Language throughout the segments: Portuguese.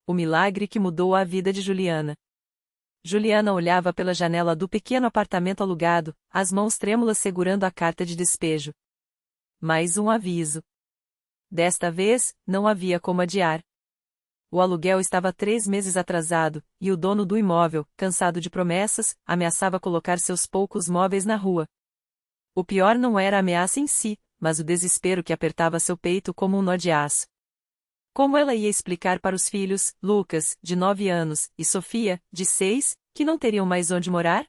O milagre que mudou a vida de Juliana. Juliana olhava pela janela do pequeno apartamento alugado, as mãos trêmulas segurando a carta de despejo. Mais um aviso. Desta vez, não havia como adiar. O aluguel estava 3 meses atrasado, e o dono do imóvel, cansado de promessas, ameaçava colocar seus poucos móveis na rua. O pior não era a ameaça em si, mas o desespero que apertava seu peito como um nó de aço. Como ela ia explicar para os filhos, Lucas, de 9 anos, e Sofia, de 6, que não teriam mais onde morar?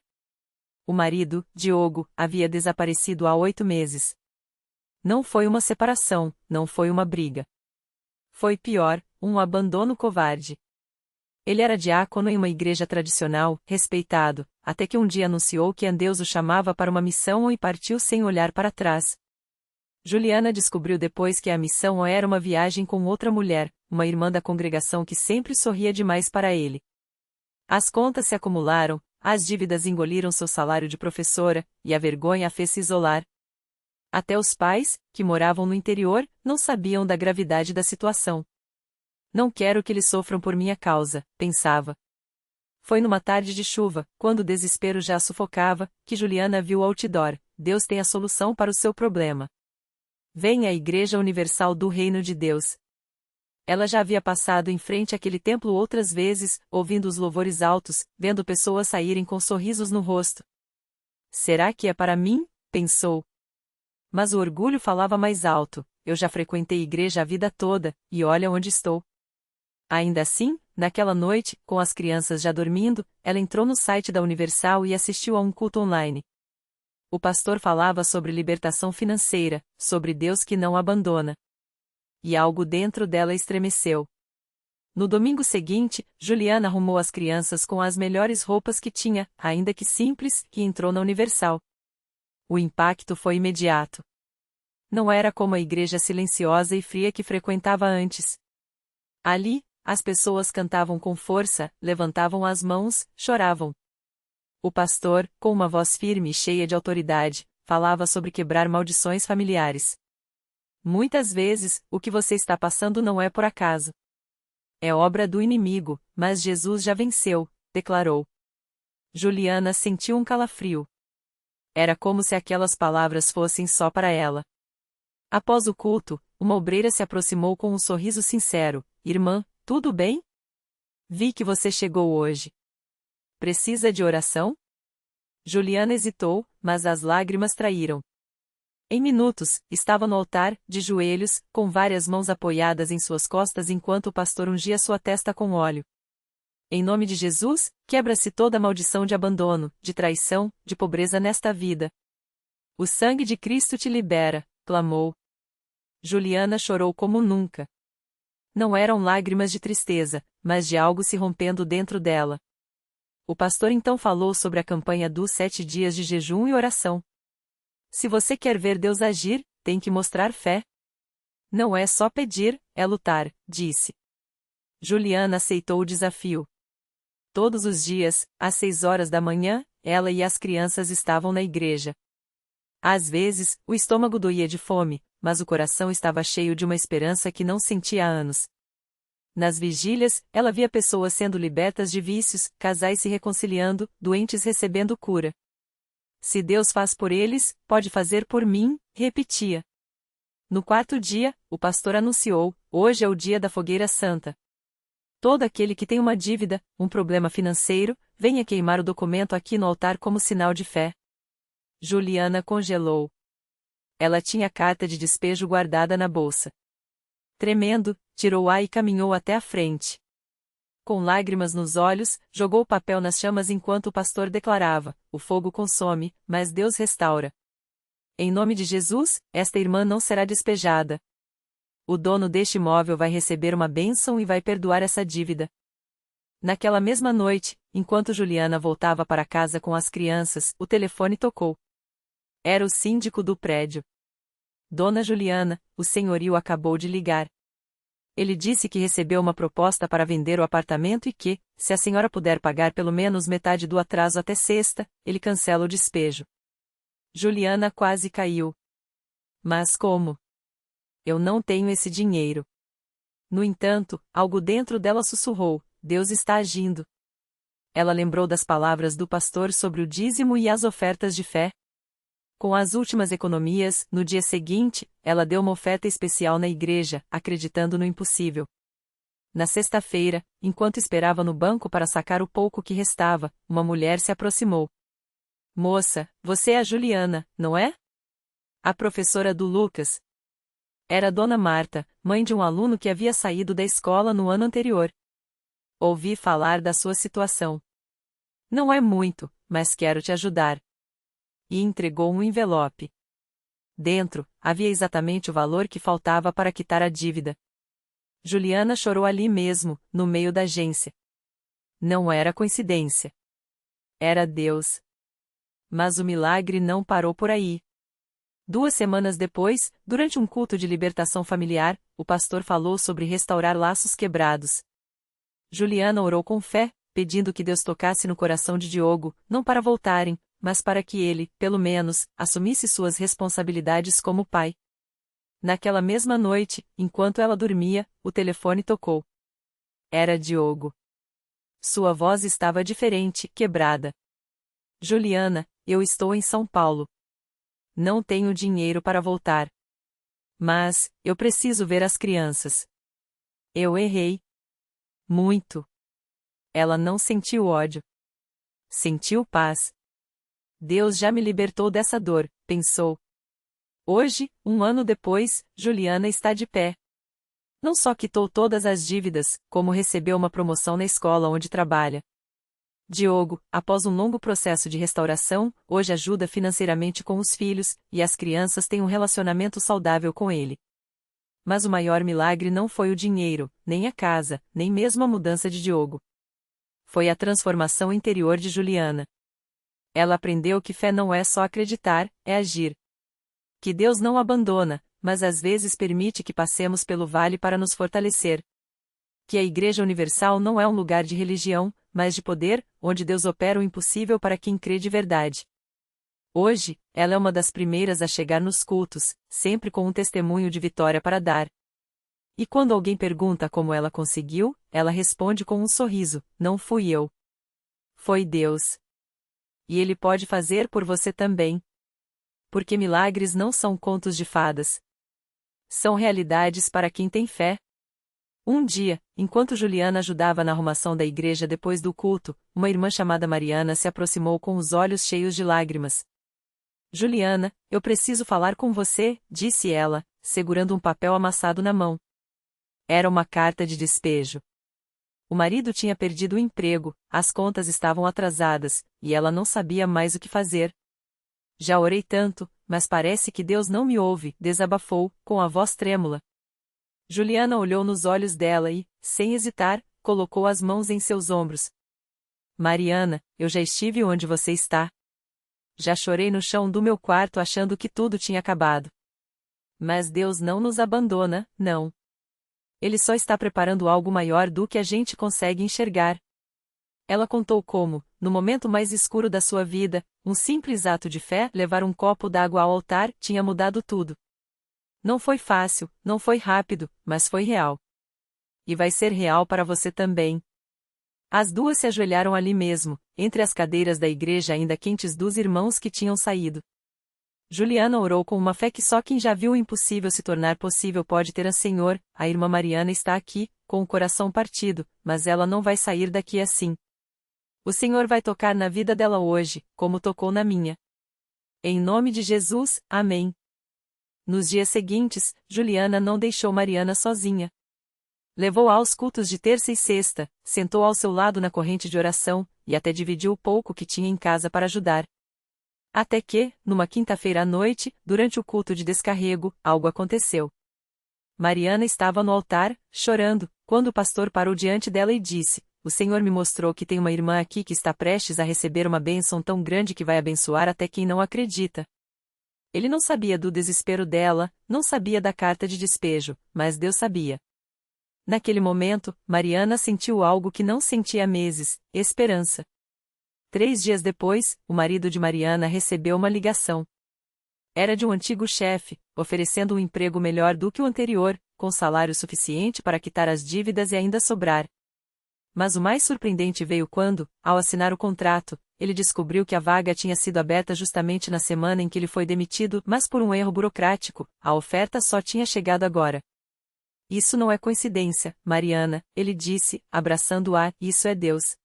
O marido, Diogo, havia desaparecido há 8 meses. Não foi uma separação, não foi uma briga. Foi pior, um abandono covarde. Ele era diácono em uma igreja tradicional, respeitado, até que um dia anunciou que Deus o chamava para uma missão e partiu sem olhar para trás. Juliana descobriu depois que a missão era uma viagem com outra mulher, uma irmã da congregação que sempre sorria demais para ele. As contas se acumularam, as dívidas engoliram seu salário de professora, e a vergonha a fez se isolar. Até os pais, que moravam no interior, não sabiam da gravidade da situação. Não quero que eles sofram por minha causa, pensava. Foi numa tarde de chuva, quando o desespero já a sufocava, que Juliana viu o outdoor: Deus tem a solução para o seu problema. Venha à Igreja Universal do Reino de Deus. Ela já havia passado em frente àquele templo outras vezes, ouvindo os louvores altos, vendo pessoas saírem com sorrisos no rosto. Será que é para mim? Pensou. Mas o orgulho falava mais alto: eu já frequentei igreja a vida toda, e olha onde estou. Ainda assim, naquela noite, com as crianças já dormindo, ela entrou no site da Universal e assistiu a um culto online. O pastor falava sobre libertação financeira, sobre Deus que não abandona. E algo dentro dela estremeceu. No domingo seguinte, Juliana arrumou as crianças com as melhores roupas que tinha, ainda que simples, e entrou na Universal. O impacto foi imediato. Não era como a igreja silenciosa e fria que frequentava antes. Ali, as pessoas cantavam com força, levantavam as mãos, choravam. O pastor, com uma voz firme e cheia de autoridade, falava sobre quebrar maldições familiares. Muitas vezes, o que você está passando não é por acaso. É obra do inimigo, mas Jesus já venceu, declarou. Juliana sentiu um calafrio. Era como se aquelas palavras fossem só para ela. Após o culto, uma obreira se aproximou com um sorriso sincero: Irmã, tudo bem? Vi que você chegou hoje. Precisa de oração? Juliana hesitou, mas as lágrimas traíram. Em minutos, estava no altar, de joelhos, com várias mãos apoiadas em suas costas enquanto o pastor ungia sua testa com óleo. Em nome de Jesus, quebra-se toda maldição de abandono, de traição, de pobreza nesta vida. O sangue de Cristo te libera, clamou. Juliana chorou como nunca. Não eram lágrimas de tristeza, mas de algo se rompendo dentro dela. O pastor então falou sobre a campanha dos 7 dias de jejum e oração. Se você quer ver Deus agir, tem que mostrar fé. Não é só pedir, é lutar, disse. Juliana aceitou o desafio. Todos os dias, às 6 horas da manhã, ela e as crianças estavam na igreja. Às vezes, o estômago doía de fome, mas o coração estava cheio de uma esperança que não sentia há anos. Nas vigílias, ela via pessoas sendo libertas de vícios, casais se reconciliando, doentes recebendo cura. Se Deus faz por eles, pode fazer por mim, repetia. No 4º dia, o pastor anunciou: hoje é o dia da fogueira santa. Todo aquele que tem uma dívida, um problema financeiro, venha queimar o documento aqui no altar como sinal de fé. Juliana congelou. Ela tinha a carta de despejo guardada na bolsa. Tremendo, tirou-a e caminhou até a frente. Com lágrimas nos olhos, jogou o papel nas chamas enquanto o pastor declarava: o fogo consome, mas Deus restaura. Em nome de Jesus, esta irmã não será despejada. O dono deste imóvel vai receber uma bênção e vai perdoar essa dívida. Naquela mesma noite, enquanto Juliana voltava para casa com as crianças, o telefone tocou. Era o síndico do prédio. Dona Juliana, o senhorio acabou de ligar. Ele disse que recebeu uma proposta para vender o apartamento e que, se a senhora puder pagar pelo menos metade do atraso até sexta, ele cancela o despejo. Juliana quase caiu. Mas como? Eu não tenho esse dinheiro. No entanto, algo dentro dela sussurrou: Deus está agindo. Ela lembrou das palavras do pastor sobre o dízimo e as ofertas de fé. Com as últimas economias, no dia seguinte, ela deu uma oferta especial na igreja, acreditando no impossível. Na sexta-feira, enquanto esperava no banco para sacar o pouco que restava, uma mulher se aproximou. Moça, você é a Juliana, não é? A professora do Lucas. Era Dona Marta, mãe de um aluno que havia saído da escola no ano anterior. Ouvi falar da sua situação. Não é muito, mas quero te ajudar. E entregou um envelope. Dentro, havia exatamente o valor que faltava para quitar a dívida. Juliana chorou ali mesmo, no meio da agência. Não era coincidência. Era Deus. Mas o milagre não parou por aí. 2 semanas depois, durante um culto de libertação familiar, o pastor falou sobre restaurar laços quebrados. Juliana orou com fé, pedindo que Deus tocasse no coração de Diogo, não para voltarem, mas para que ele, pelo menos, assumisse suas responsabilidades como pai. Naquela mesma noite, enquanto ela dormia, o telefone tocou. Era Diogo. Sua voz estava diferente, quebrada. Juliana, eu estou em São Paulo. Não tenho dinheiro para voltar. Mas, eu preciso ver as crianças. Eu errei. Muito. Ela não sentiu ódio. Sentiu paz. Deus já me libertou dessa dor, pensou. Hoje, 1 ano depois, Juliana está de pé. Não só quitou todas as dívidas, como recebeu uma promoção na escola onde trabalha. Diogo, após um longo processo de restauração, hoje ajuda financeiramente com os filhos, e as crianças têm um relacionamento saudável com ele. Mas o maior milagre não foi o dinheiro, nem a casa, nem mesmo a mudança de Diogo. Foi a transformação interior de Juliana. Ela aprendeu que fé não é só acreditar, é agir. Que Deus não abandona, mas às vezes permite que passemos pelo vale para nos fortalecer. Que a Igreja Universal não é um lugar de religião, mas de poder, onde Deus opera o impossível para quem crê de verdade. Hoje, ela é uma das primeiras a chegar nos cultos, sempre com um testemunho de vitória para dar. E quando alguém pergunta como ela conseguiu, ela responde com um sorriso: não fui eu. Foi Deus. E Ele pode fazer por você também. Porque milagres não são contos de fadas. São realidades para quem tem fé. Um dia, enquanto Juliana ajudava na arrumação da igreja depois do culto, uma irmã chamada Mariana se aproximou com os olhos cheios de lágrimas. Juliana, eu preciso falar com você, disse ela, segurando um papel amassado na mão. Era uma carta de despejo. O marido tinha perdido o emprego, as contas estavam atrasadas, e ela não sabia mais o que fazer. Já orei tanto, mas parece que Deus não me ouve, desabafou, com a voz trêmula. Juliana olhou nos olhos dela e, sem hesitar, colocou as mãos em seus ombros. Mariana, eu já estive onde você está. Já chorei no chão do meu quarto achando que tudo tinha acabado. Mas Deus não nos abandona, não. Ele só está preparando algo maior do que a gente consegue enxergar. Ela contou como, no momento mais escuro da sua vida, um simples ato de fé, levar um copo d'água ao altar, tinha mudado tudo. Não foi fácil, não foi rápido, mas foi real. E vai ser real para você também. As duas se ajoelharam ali mesmo, entre as cadeiras da igreja ainda quentes dos irmãos que tinham saído. Juliana orou com uma fé que só quem já viu o impossível se tornar possível pode ter. Senhor, a irmã Mariana está aqui, com o coração partido, mas ela não vai sair daqui assim. O Senhor vai tocar na vida dela hoje, como tocou na minha. Em nome de Jesus, amém. Nos dias seguintes, Juliana não deixou Mariana sozinha. Levou-a aos cultos de terça e sexta, sentou ao seu lado na corrente de oração, e até dividiu o pouco que tinha em casa para ajudar. Até que, numa quinta-feira à noite, durante o culto de descarrego, algo aconteceu. Mariana estava no altar, chorando, quando o pastor parou diante dela e disse: o Senhor me mostrou que tem uma irmã aqui que está prestes a receber uma bênção tão grande que vai abençoar até quem não acredita. Ele não sabia do desespero dela, não sabia da carta de despejo, mas Deus sabia. Naquele momento, Mariana sentiu algo que não sentia há meses: esperança. 3 dias depois, o marido de Mariana recebeu uma ligação. Era de um antigo chefe, oferecendo um emprego melhor do que o anterior, com salário suficiente para quitar as dívidas e ainda sobrar. Mas o mais surpreendente veio quando, ao assinar o contrato, ele descobriu que a vaga tinha sido aberta justamente na semana em que ele foi demitido, mas por um erro burocrático, a oferta só tinha chegado agora. Isso não é coincidência, Mariana, ele disse, abraçando-a, isso é Deus.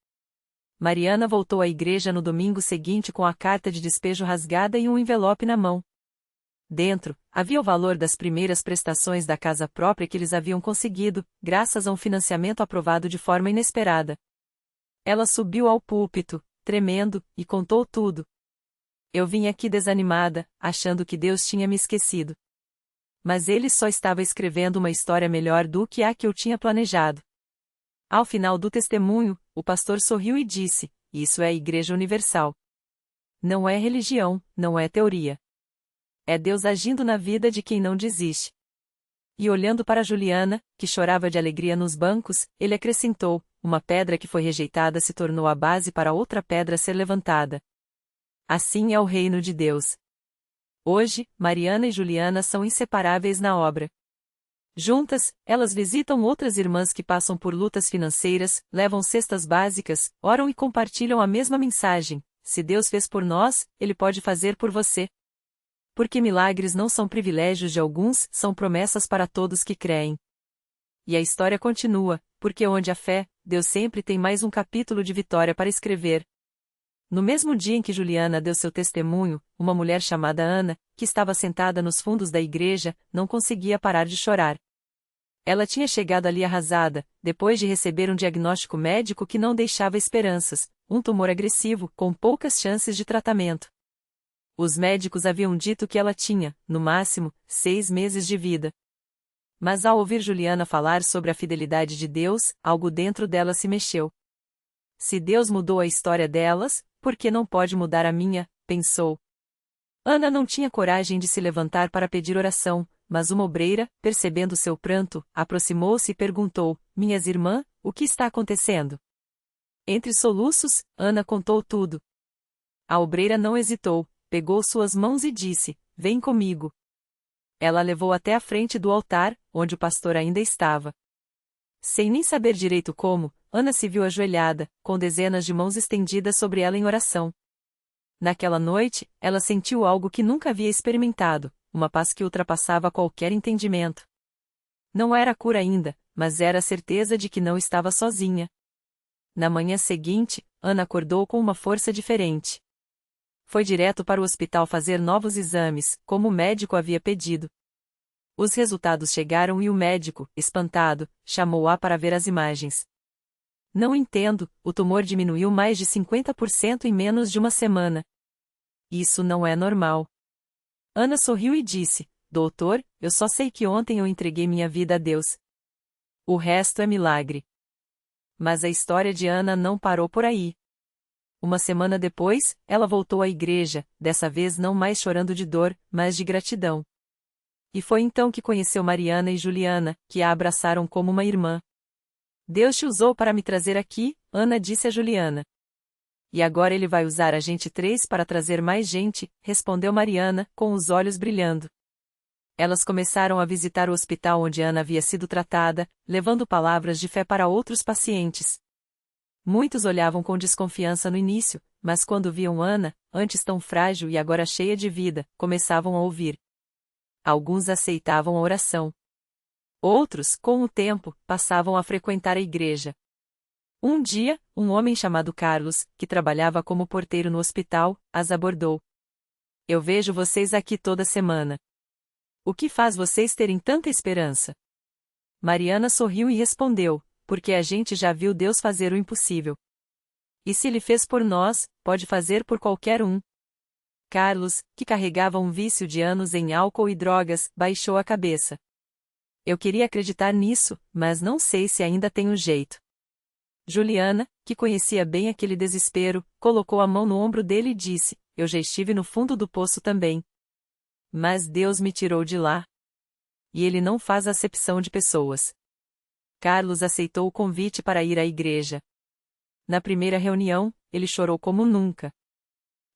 Mariana voltou à igreja no domingo seguinte com a carta de despejo rasgada e um envelope na mão. Dentro, havia o valor das primeiras prestações da casa própria que eles haviam conseguido, graças a um financiamento aprovado de forma inesperada. Ela subiu ao púlpito, tremendo, e contou tudo. Eu vim aqui desanimada, achando que Deus tinha me esquecido. Mas ele só estava escrevendo uma história melhor do que a que eu tinha planejado. Ao final do testemunho, o pastor sorriu e disse: isso é a Igreja Universal. Não é religião, não é teoria. É Deus agindo na vida de quem não desiste. E olhando para Juliana, que chorava de alegria nos bancos, ele acrescentou: uma pedra que foi rejeitada se tornou a base para outra pedra ser levantada. Assim é o reino de Deus. Hoje, Mariana e Juliana são inseparáveis na obra. Juntas, elas visitam outras irmãs que passam por lutas financeiras, levam cestas básicas, oram e compartilham a mesma mensagem: se Deus fez por nós, Ele pode fazer por você. Porque milagres não são privilégios de alguns, são promessas para todos que creem. E a história continua, porque onde há fé, Deus sempre tem mais um capítulo de vitória para escrever. No mesmo dia em que Juliana deu seu testemunho, uma mulher chamada Ana, que estava sentada nos fundos da igreja, não conseguia parar de chorar. Ela tinha chegado ali arrasada, depois de receber um diagnóstico médico que não deixava esperanças, um tumor agressivo, com poucas chances de tratamento. Os médicos haviam dito que ela tinha, no máximo, 6 meses de vida. Mas ao ouvir Juliana falar sobre a fidelidade de Deus, algo dentro dela se mexeu. Se Deus mudou a história delas, por que não pode mudar a minha? Pensou. Ana não tinha coragem de se levantar para pedir oração, mas uma obreira, percebendo seu pranto, aproximou-se e perguntou: minhas irmãs, o que está acontecendo? Entre soluços, Ana contou tudo. A obreira não hesitou, pegou suas mãos e disse: vem comigo. Ela a levou até a frente do altar, onde o pastor ainda estava. Sem nem saber direito como, Ana se viu ajoelhada, com dezenas de mãos estendidas sobre ela em oração. Naquela noite, ela sentiu algo que nunca havia experimentado, uma paz que ultrapassava qualquer entendimento. Não era a cura ainda, mas era a certeza de que não estava sozinha. Na manhã seguinte, Ana acordou com uma força diferente. Foi direto para o hospital fazer novos exames, como o médico havia pedido. Os resultados chegaram e o médico, espantado, chamou-a para ver as imagens. Não entendo, o tumor diminuiu mais de 50% em menos de uma semana. Isso não é normal. Ana sorriu e disse: doutor, eu só sei que ontem eu entreguei minha vida a Deus. O resto é milagre. Mas a história de Ana não parou por aí. Uma semana depois, ela voltou à igreja, dessa vez não mais chorando de dor, mas de gratidão. E foi então que conheceu Mariana e Juliana, que a abraçaram como uma irmã. Deus te usou para me trazer aqui, Ana disse a Juliana. E agora ele vai usar a gente 3 para trazer mais gente, respondeu Mariana, com os olhos brilhando. Elas começaram a visitar o hospital onde Ana havia sido tratada, levando palavras de fé para outros pacientes. Muitos olhavam com desconfiança no início, mas quando viam Ana, antes tão frágil e agora cheia de vida, começavam a ouvir. Alguns aceitavam a oração. Outros, com o tempo, passavam a frequentar a igreja. Um dia, um homem chamado Carlos, que trabalhava como porteiro no hospital, as abordou. Eu vejo vocês aqui toda semana. O que faz vocês terem tanta esperança? Mariana sorriu e respondeu: porque a gente já viu Deus fazer o impossível. E se Ele fez por nós, pode fazer por qualquer um. Carlos, que carregava um vício de anos em álcool e drogas, baixou a cabeça. Eu queria acreditar nisso, mas não sei se ainda tenho jeito. Juliana, que conhecia bem aquele desespero, colocou a mão no ombro dele e disse: eu já estive no fundo do poço também. Mas Deus me tirou de lá. E Ele não faz acepção de pessoas. Carlos aceitou o convite para ir à igreja. Na primeira reunião, ele chorou como nunca.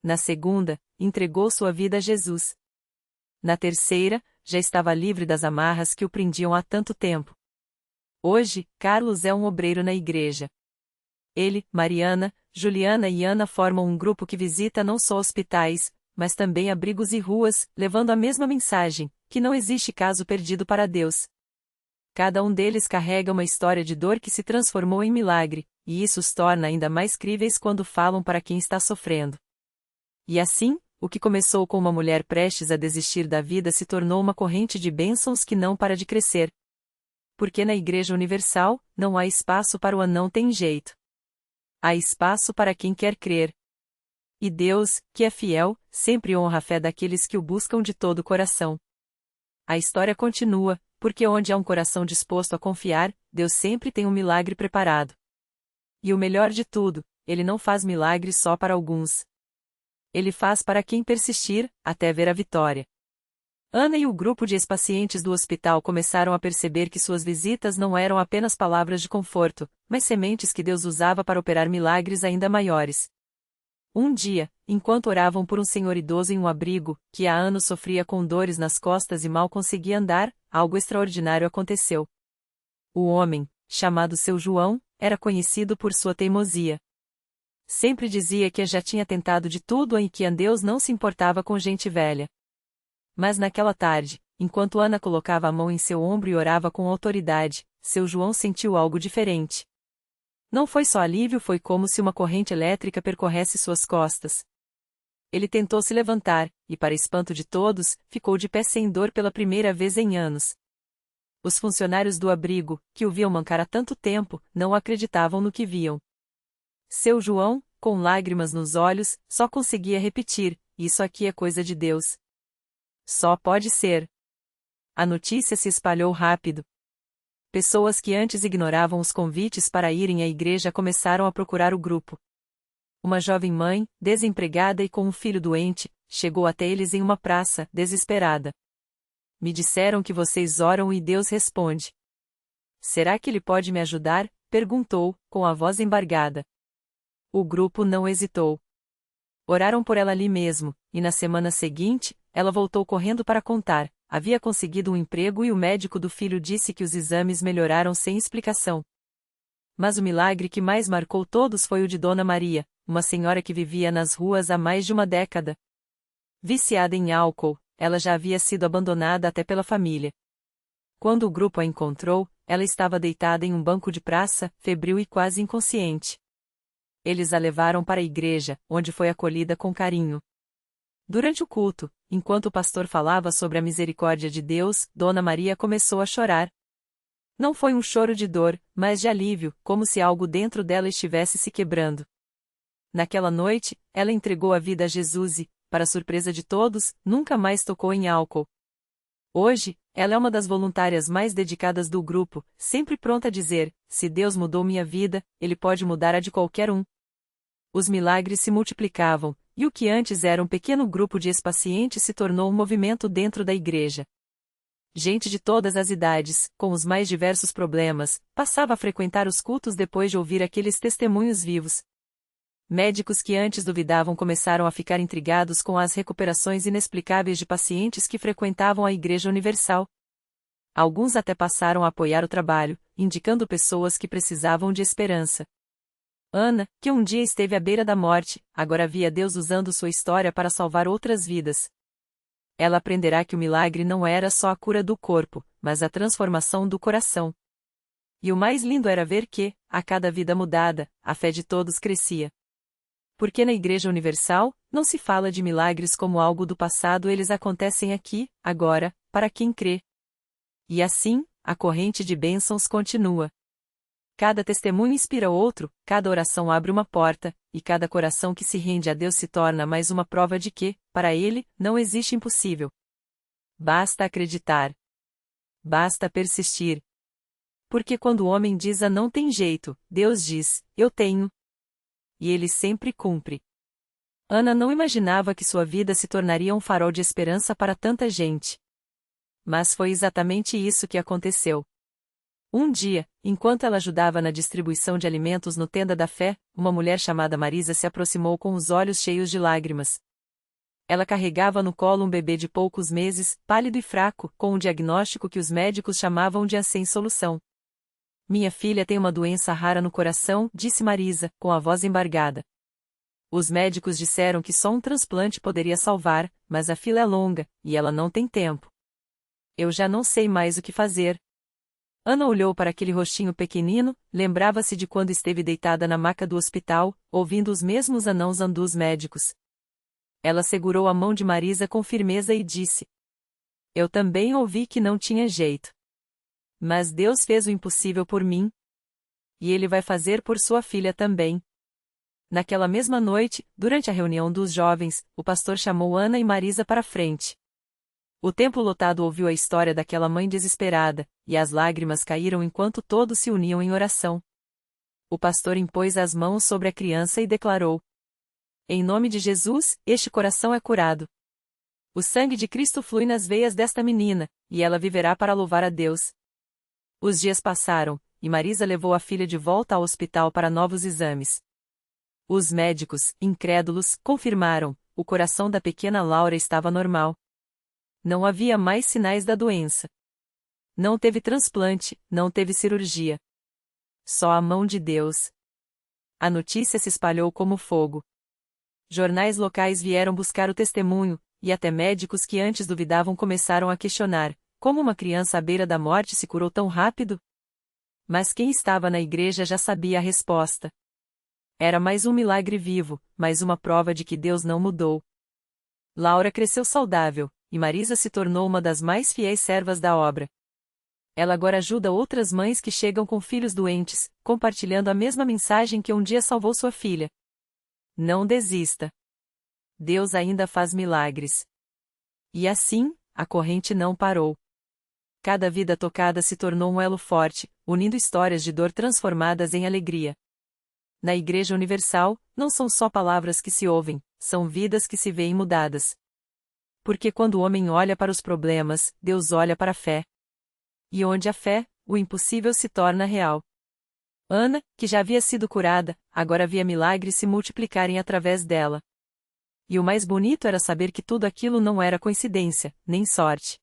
Na segunda, entregou sua vida a Jesus. Na terceira, já estava livre das amarras que o prendiam há tanto tempo. Hoje, Carlos é um obreiro na igreja. Ele, Mariana, Juliana e Ana formam um grupo que visita não só hospitais, mas também abrigos e ruas, levando a mesma mensagem, que não existe caso perdido para Deus. Cada um deles carrega uma história de dor que se transformou em milagre, e isso os torna ainda mais críveis quando falam para quem está sofrendo. E assim, o que começou com uma mulher prestes a desistir da vida se tornou uma corrente de bênçãos que não para de crescer. Porque na Igreja Universal, não há espaço para o não tem jeito. Há espaço para quem quer crer. E Deus, que é fiel, sempre honra a fé daqueles que o buscam de todo o coração. A história continua, porque onde há um coração disposto a confiar, Deus sempre tem um milagre preparado. E o melhor de tudo, Ele não faz milagres só para alguns. Ele faz para quem persistir, até ver a vitória. Ana e o grupo de ex-pacientes do hospital começaram a perceber que suas visitas não eram apenas palavras de conforto, mas sementes que Deus usava para operar milagres ainda maiores. Um dia, enquanto oravam por um senhor idoso em um abrigo, que há anos sofria com dores nas costas e mal conseguia andar, algo extraordinário aconteceu. O homem, chamado seu João, era conhecido por sua teimosia. Sempre dizia que já tinha tentado de tudo e que Deus não se importava com gente velha. Mas naquela tarde, enquanto Ana colocava a mão em seu ombro e orava com autoridade, seu João sentiu algo diferente. Não foi só alívio, foi como se uma corrente elétrica percorresse suas costas. Ele tentou se levantar, e para espanto de todos, ficou de pé sem dor pela primeira vez em anos. Os funcionários do abrigo, que o viam mancar há tanto tempo, não acreditavam no que viam. Seu João, com lágrimas nos olhos, só conseguia repetir: "Isso aqui é coisa de Deus." Só pode ser. A notícia se espalhou rápido. Pessoas que antes ignoravam os convites para irem à igreja começaram a procurar o grupo. Uma jovem mãe, desempregada e com um filho doente, chegou até eles em uma praça, desesperada. "Me disseram que vocês oram e Deus responde. Será que ele pode me ajudar?" perguntou, com a voz embargada. O grupo não hesitou. Oraram por ela ali mesmo, e na semana seguinte, ela voltou correndo para contar: havia conseguido um emprego e o médico do filho disse que os exames melhoraram sem explicação. Mas o milagre que mais marcou todos foi o de Dona Maria, uma senhora que vivia nas ruas há mais de uma década. Viciada em álcool, ela já havia sido abandonada até pela família. Quando o grupo a encontrou, ela estava deitada em um banco de praça, febril e quase inconsciente. Eles a levaram para a igreja, onde foi acolhida com carinho. Durante o culto, enquanto o pastor falava sobre a misericórdia de Deus, Dona Maria começou a chorar. Não foi um choro de dor, mas de alívio, como se algo dentro dela estivesse se quebrando. Naquela noite, ela entregou a vida a Jesus e, para surpresa de todos, nunca mais tocou em álcool. Hoje, ela é uma das voluntárias mais dedicadas do grupo, sempre pronta a dizer: "Se Deus mudou minha vida, Ele pode mudar a de qualquer um." Os milagres se multiplicavam, e o que antes era um pequeno grupo de ex-pacientes se tornou um movimento dentro da igreja. Gente de todas as idades, com os mais diversos problemas, passava a frequentar os cultos depois de ouvir aqueles testemunhos vivos. Médicos que antes duvidavam começaram a ficar intrigados com as recuperações inexplicáveis de pacientes que frequentavam a Igreja Universal. Alguns até passaram a apoiar o trabalho, indicando pessoas que precisavam de esperança. Ana, que um dia esteve à beira da morte, agora via Deus usando sua história para salvar outras vidas. Ela aprenderá que o milagre não era só a cura do corpo, mas a transformação do coração. E o mais lindo era ver que, a cada vida mudada, a fé de todos crescia. Porque na Igreja Universal, não se fala de milagres como algo do passado, eles acontecem aqui, agora, para quem crê. E assim, a corrente de bênçãos continua. Cada testemunho inspira outro, cada oração abre uma porta, e cada coração que se rende a Deus se torna mais uma prova de que, para Ele, não existe impossível. Basta acreditar. Basta persistir. Porque quando o homem diz não tem jeito, Deus diz: eu tenho. E Ele sempre cumpre. Ana não imaginava que sua vida se tornaria um farol de esperança para tanta gente. Mas foi exatamente isso que aconteceu. Um dia, enquanto ela ajudava na distribuição de alimentos no Tenda da Fé, uma mulher chamada Marisa se aproximou com os olhos cheios de lágrimas. Ela carregava no colo um bebê de poucos meses, pálido e fraco, com um diagnóstico que os médicos chamavam de sem solução. Minha filha tem uma doença rara no coração, disse Marisa, com a voz embargada. Os médicos disseram que só um transplante poderia salvar, mas a fila é longa, e ela não tem tempo. Eu já não sei mais o que fazer. Ana olhou para aquele rostinho pequenino, lembrava-se de quando esteve deitada na maca do hospital, ouvindo os mesmos anãos-andus médicos. Ela segurou a mão de Marisa com firmeza e disse: Eu também ouvi que não tinha jeito. Mas Deus fez o impossível por mim. E Ele vai fazer por sua filha também. Naquela mesma noite, durante a reunião dos jovens, o pastor chamou Ana e Marisa para frente. O templo lotado ouviu a história daquela mãe desesperada, e as lágrimas caíram enquanto todos se uniam em oração. O pastor impôs as mãos sobre a criança e declarou: Em nome de Jesus, este coração é curado. O sangue de Cristo flui nas veias desta menina, e ela viverá para louvar a Deus. Os dias passaram, e Marisa levou a filha de volta ao hospital para novos exames. Os médicos, incrédulos, confirmaram: o coração da pequena Laura estava normal. Não havia mais sinais da doença. Não teve transplante, não teve cirurgia. Só a mão de Deus. A notícia se espalhou como fogo. Jornais locais vieram buscar o testemunho, e até médicos que antes duvidavam começaram a questionar: como uma criança à beira da morte se curou tão rápido? Mas quem estava na igreja já sabia a resposta. Era mais um milagre vivo, mais uma prova de que Deus não mudou. Laura cresceu saudável, e Marisa se tornou uma das mais fiéis servas da obra. Ela agora ajuda outras mães que chegam com filhos doentes, compartilhando a mesma mensagem que um dia salvou sua filha. Não desista. Deus ainda faz milagres. E assim, a corrente não parou. Cada vida tocada se tornou um elo forte, unindo histórias de dor transformadas em alegria. Na Igreja Universal, não são só palavras que se ouvem, são vidas que se veem mudadas. Porque quando o homem olha para os problemas, Deus olha para a fé. E onde há fé, o impossível se torna real. Ana, que já havia sido curada, agora via milagres se multiplicarem através dela. E o mais bonito era saber que tudo aquilo não era coincidência, nem sorte.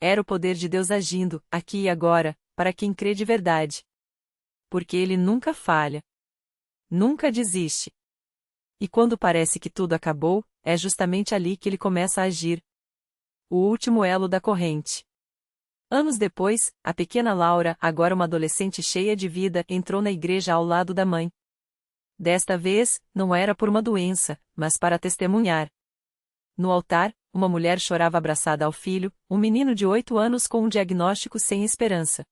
Era o poder de Deus agindo, aqui e agora, para quem crê de verdade. Porque Ele nunca falha. Nunca desiste. E quando parece que tudo acabou, é justamente ali que Ele começa a agir. O último elo da corrente. Anos depois, a pequena Laura, agora uma adolescente cheia de vida, entrou na igreja ao lado da mãe. Desta vez, não era por uma doença, mas para testemunhar. No altar, uma mulher chorava abraçada ao filho, um menino de 8 anos com um diagnóstico sem esperança.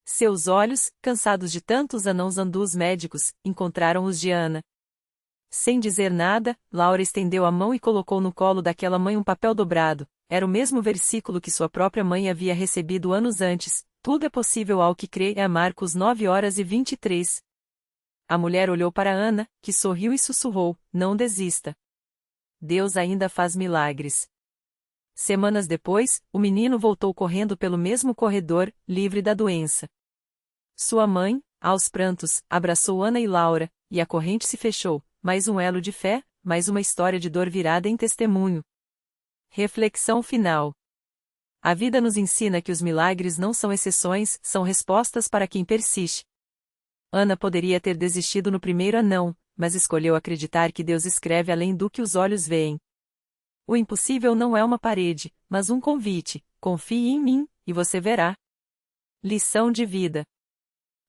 Seus olhos, cansados de tantos anãos-andus médicos, encontraram os de Ana. Sem dizer nada, Laura estendeu a mão e colocou no colo daquela mãe um papel dobrado. Era o mesmo versículo que sua própria mãe havia recebido anos antes: tudo é possível ao que crê. É Marcos 9:23. A mulher olhou para Ana, que sorriu e sussurrou: não desista. Deus ainda faz milagres. Semanas depois, o menino voltou correndo pelo mesmo corredor, livre da doença. Sua mãe, aos prantos, abraçou Ana e Laura, e a corrente se fechou, mais um elo de fé, mais uma história de dor virada em testemunho. Reflexão final. A vida nos ensina que os milagres não são exceções, são respostas para quem persiste. Ana poderia ter desistido no primeiro anão, mas escolheu acreditar que Deus escreve além do que os olhos veem. O impossível não é uma parede, mas um convite: confie em mim, e você verá. Lição de vida.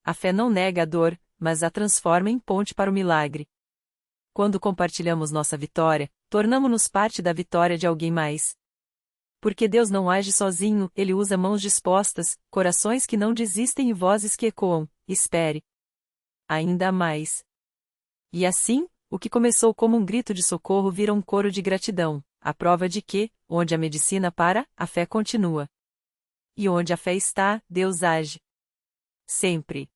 A fé não nega a dor, mas a transforma em ponte para o milagre. Quando compartilhamos nossa vitória, tornamo-nos parte da vitória de alguém mais. Porque Deus não age sozinho, Ele usa mãos dispostas, corações que não desistem e vozes que ecoam: espere. Ainda mais. E assim, o que começou como um grito de socorro vira um coro de gratidão, a prova de que, onde a medicina para, a fé continua. E onde a fé está, Deus age. Sempre.